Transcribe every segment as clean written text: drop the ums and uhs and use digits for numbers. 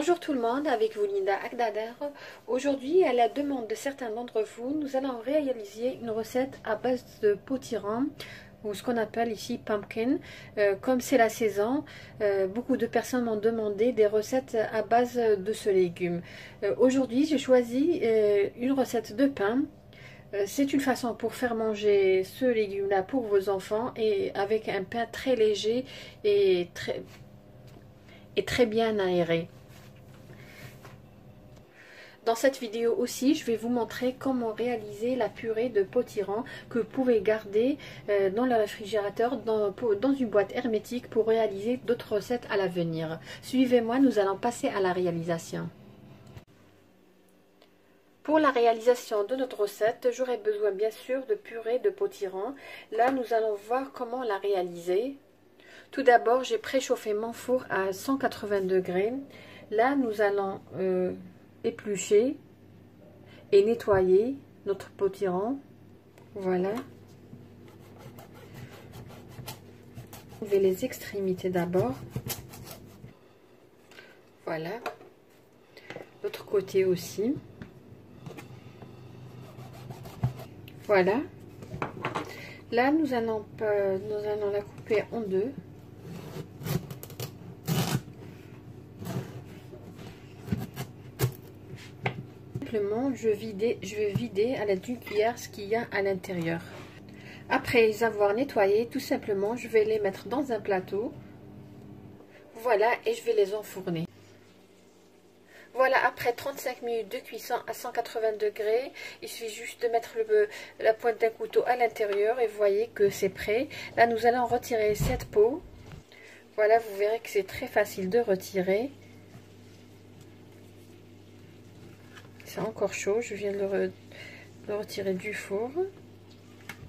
Bonjour tout le monde, avec vous Linda Agdader. Aujourd'hui, à la demande de certains d'entre vous, nous allons réaliser une recette à base de potiron, ou ce qu'on appelle ici pumpkin. Comme c'est la saison, beaucoup de personnes m'ont demandé des recettes à base de ce légume. Aujourd'hui, j'ai choisi une recette de pain. C'est une façon pour faire manger ce légume-là pour vos enfants et avec un pain très léger et très bien aéré. Dans cette vidéo aussi, je vais vous montrer comment réaliser la purée de potiron que vous pouvez garder dans le réfrigérateur, dans une boîte hermétique pour réaliser d'autres recettes à l'avenir. Suivez-moi, nous allons passer à la réalisation. Pour la réalisation de notre recette, j'aurai besoin bien sûr de purée de potiron. Là, nous allons voir comment la réaliser. Tout d'abord, j'ai préchauffé mon four à 180 degrés. Là, nous allons éplucher et nettoyer notre potiron. Voilà. Enlever les extrémités d'abord. Voilà. L'autre côté aussi. Voilà. Là, nous allons la couper en deux. Simplement, je vais vider à l'aide d'une cuillère ce qu'il y a à l'intérieur. Après les avoir nettoyés, tout simplement, je vais les mettre dans un plateau. Voilà, et je vais les enfourner. Voilà, après 35 minutes de cuisson à 180 degrés, il suffit juste de mettre la pointe d'un couteau à l'intérieur et vous voyez que c'est prêt. Là, nous allons retirer cette peau. Voilà, vous verrez que c'est très facile de retirer. C'est encore chaud, je viens de le retirer du four.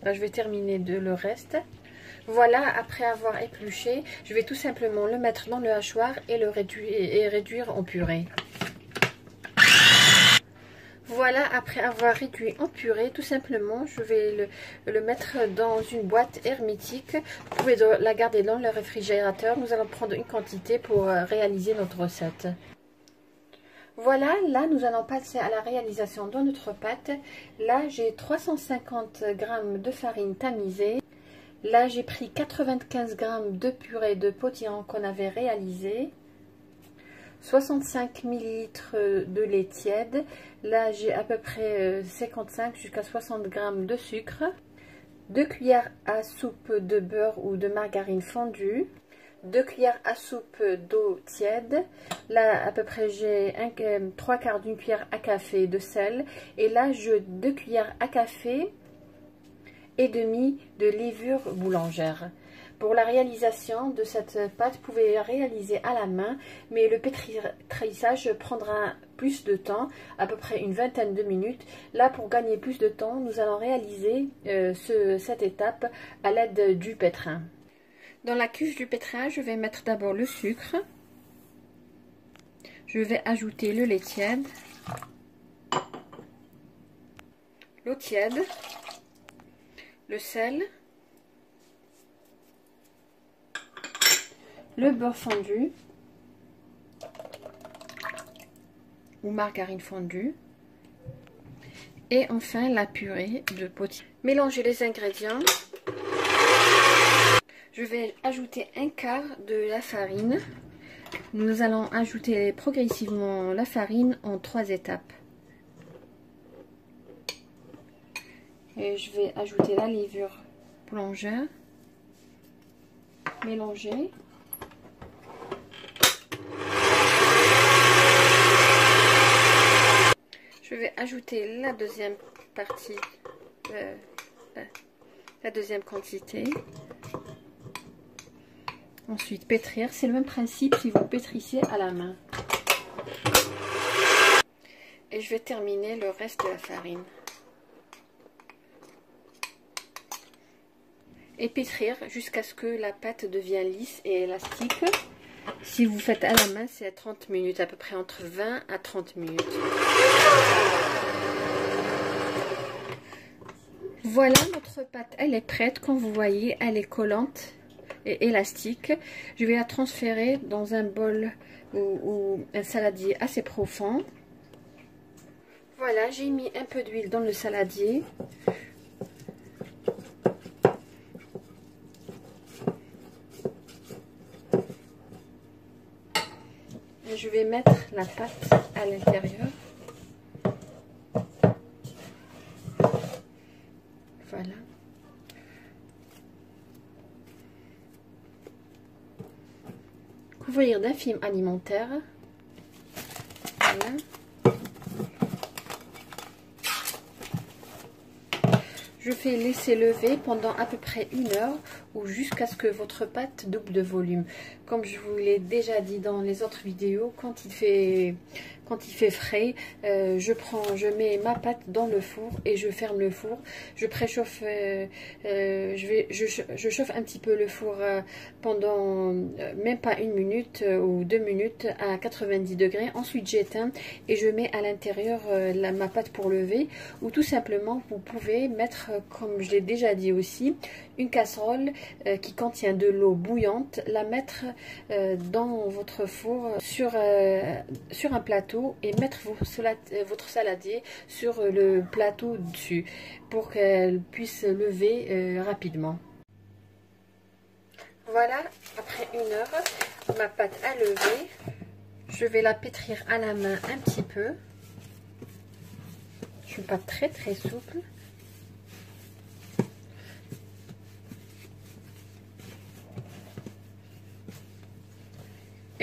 Là, je vais terminer le reste. Voilà, après avoir épluché, je vais tout simplement le mettre dans le hachoir et le réduire en purée. Voilà, après avoir réduit en purée, tout simplement, je vais le mettre dans une boîte hermétique. Vous pouvez la garder dans le réfrigérateur. Nous allons prendre une quantité pour réaliser notre recette. Voilà, là nous allons passer à la réalisation de notre pâte. Là j'ai 350 g de farine tamisée. Là j'ai pris 95 g de purée de potiron qu'on avait réalisé. 65 ml de lait tiède. Là j'ai à peu près 55 jusqu'à 60 g de sucre. 2 cuillères à soupe de beurre ou de margarine fondue. 2 cuillères à soupe d'eau tiède. Là à peu près j'ai 3/4 d'une cuillère à café de sel. Et là je 2 cuillères à café et demi de levure boulangère. Pour la réalisation de cette pâte, vous pouvez la réaliser à la main, mais le pétrissage prendra plus de temps, à peu près une vingtaine de minutes. Là, pour gagner plus de temps, nous allons réaliser cette étape à l'aide du pétrin. Dans la cuve du pétrin, je vais mettre d'abord le sucre. Je vais ajouter le lait tiède, l'eau tiède, le sel, le beurre fondu ou margarine fondue et enfin la purée de potiron. Mélangez les ingrédients. Je vais ajouter 1/4 de la farine. Nous allons ajouter progressivement la farine en 3 étapes. Et je vais ajouter la levure boulangère. Mélanger. Je vais ajouter la deuxième partie, la deuxième quantité. Ensuite pétrir, c'est le même principe si vous pétrissez à la main. Et je vais terminer le reste de la farine. Et pétrir jusqu'à ce que la pâte devienne lisse et élastique. Si vous faites à la main, c'est à 30 minutes, à peu près entre 20 à 30 minutes. Voilà, notre pâte, elle est prête. Comme vous voyez, elle est collante. élastique. Je vais la transférer dans un bol ou un saladier assez profond. Voilà, j'ai mis un peu d'huile dans le saladier. Et je vais mettre la pâte à l'intérieur. Voilà. Couvrir d'un film alimentaire. Voilà. Je fais laisser lever pendant à peu près 1 heure ou jusqu'à ce que votre pâte double de volume. Comme je vous l'ai déjà dit dans les autres vidéos, quand il fait frais, je mets ma pâte dans le four et je ferme le four. Je préchauffe, je chauffe un petit peu le four pendant même pas 1 minute ou 2 minutes à 90 degrés. Ensuite j'éteins et je mets à l'intérieur ma pâte pour lever, ou tout simplement vous pouvez mettre, comme je l'ai déjà dit aussi, une casserole qui contient de l'eau bouillante, la mettre dans votre four sur un plateau et mettre votre saladier sur le plateau dessus pour qu'elle puisse lever rapidement. Voilà, après 1 heure, ma pâte a levé. Je vais la pétrir à la main un petit peu. Je ne suis pas très souple.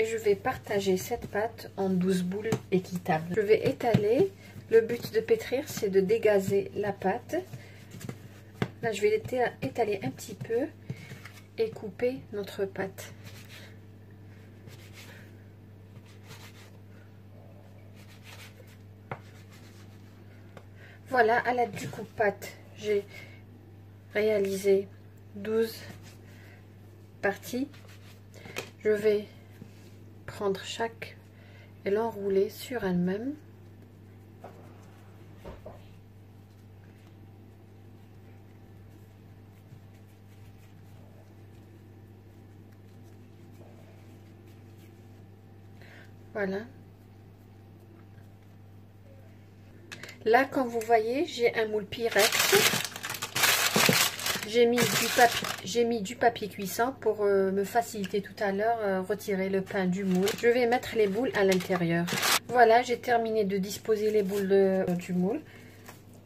Et je vais partager cette pâte en 12 boules équitables. Je vais étaler. Le but de pétrir, c'est de dégazer la pâte. Là, je vais étaler un petit peu et couper notre pâte. Voilà, à l'aide du coupe-pâte, j'ai réalisé 12 parties. Je vais prendre chaque et l'enrouler sur elle-même. Voilà. Là, comme vous voyez, j'ai un moule Pyrex. J'ai mis du papier cuisson pour me faciliter tout à l'heure retirer le pain du moule. Je vais mettre les boules à l'intérieur. Voilà, j'ai terminé de disposer les boules du moule.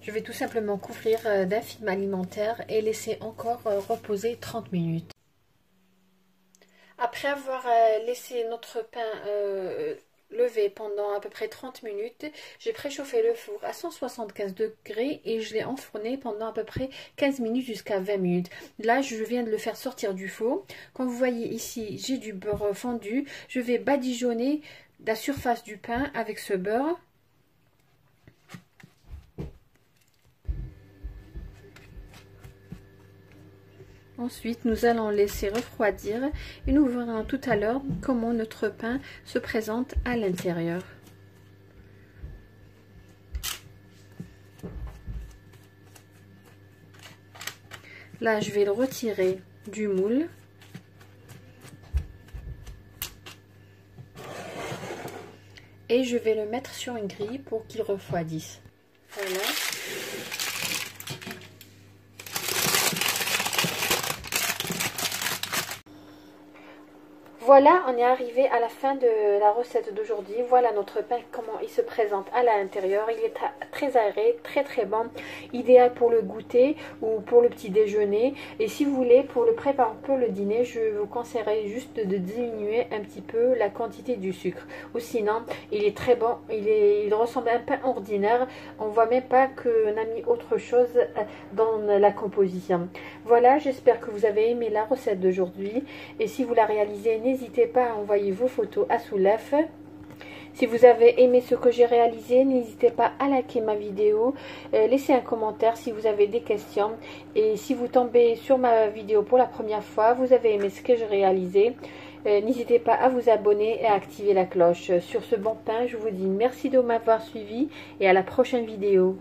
Je vais tout simplement couvrir d'un film alimentaire et laisser encore reposer 30 minutes. Après avoir laissé notre pain levé pendant à peu près 30 minutes, j'ai préchauffé le four à 175 degrés et je l'ai enfourné pendant à peu près 15 minutes jusqu'à 20 minutes. Là, je viens de le faire sortir du four. Comme vous voyez ici, j'ai du beurre fondu. Je vais badigeonner la surface du pain avec ce beurre. Ensuite, nous allons laisser refroidir et nous verrons tout à l'heure comment notre pain se présente à l'intérieur. Là, je vais le retirer du moule. Et je vais le mettre sur une grille pour qu'il refroidisse. Voilà. Voilà, on est arrivé à la fin de la recette d'aujourd'hui. Voilà notre pain, comment il se présente à l'intérieur. Il est très aéré, très bon. Idéal pour le goûter ou pour le petit déjeuner. Et si vous voulez, pour le préparer pour le dîner, je vous conseillerais juste de diminuer un petit peu la quantité du sucre. Ou sinon, il est très bon. Il ressemble à un pain ordinaire. On voit même pas qu'on a mis autre chose dans la composition. Voilà, j'espère que vous avez aimé la recette d'aujourd'hui. Et si vous la réalisez, n'hésitez pas à envoyer vos photos à Soulef. Si vous avez aimé ce que j'ai réalisé, n'hésitez pas à liker ma vidéo, laissez un commentaire si vous avez des questions. Et si vous tombez sur ma vidéo pour la première fois, vous avez aimé ce que j'ai réalisé, n'hésitez pas à vous abonner et à activer la cloche. Sur ce bon pain, je vous dis merci de m'avoir suivi et à la prochaine vidéo.